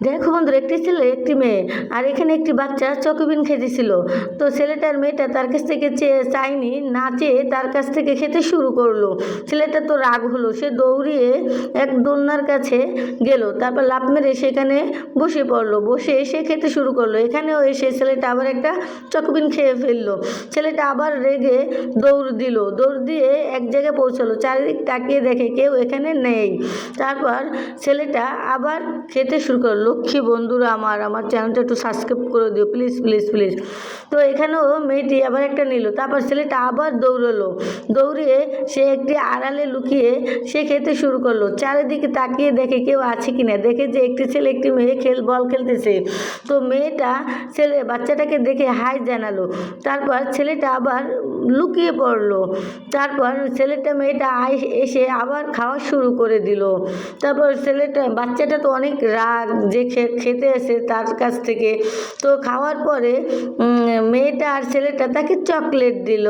দেখো বন্ধুরা, একটি ছেলে একটি মেয়ে, আর এখানে একটি বাচ্চা চকোবিন খেতেছিল। তো ছেলেটার মেয়েটা তার কাছ থেকে চাইনি, না চেয়ে তার কাছ থেকে খেতে শুরু করলো। ছেলেটা তো রাগ হলো, সে দৌড়িয়ে এক দোলনার কাছে গেল, তারপর লাফ মেরে সেখানে বসে পড়লো। বসে সে খেতে শুরু করলো। এখানেও এসে ছেলেটা আবার একটা চকোবিন খেয়ে ফেললো। ছেলেটা আবার রেগে দৌড় দিয়ে এক জায়গায় পৌঁছালো। চারিদিক তাকিয়ে দেখে কেউ এখানে নেই। তারপর ছেলেটা আবার খেতে শুরু করলো। লক্ষ্মী বন্ধুরা, আমার চ্যানেলটা একটু সাবস্ক্রাইব করে দিও প্লিজ প্লিজ প্লিজ। তো এখানেও মেয়েটি আবার একটা নিল। তারপর ছেলেটা আবার দৌড়িয়ে সে একটি আড়ালে লুকিয়ে সে খেতে শুরু করলো। চারিদিকে তাকিয়ে দেখে কেউ আছে কিনা। দেখে যে একটি ছেলে একটি মেয়ে বল খেলতেছে। তো মেয়েটা বাচ্চাটাকে দেখে হাই জানালো। তারপর ছেলেটা আবার লুকিয়ে পড়লো। তারপর মেয়েটা এসে আবার খাওয়া শুরু করে দিল। তারপর বাচ্চাটা তো অনেক রাগ যে খেতে এসে তার কাছ থেকে। তো খাওয়ার পরে মেয়েটা আর ছেলেটা তাকে চকলেট দিল।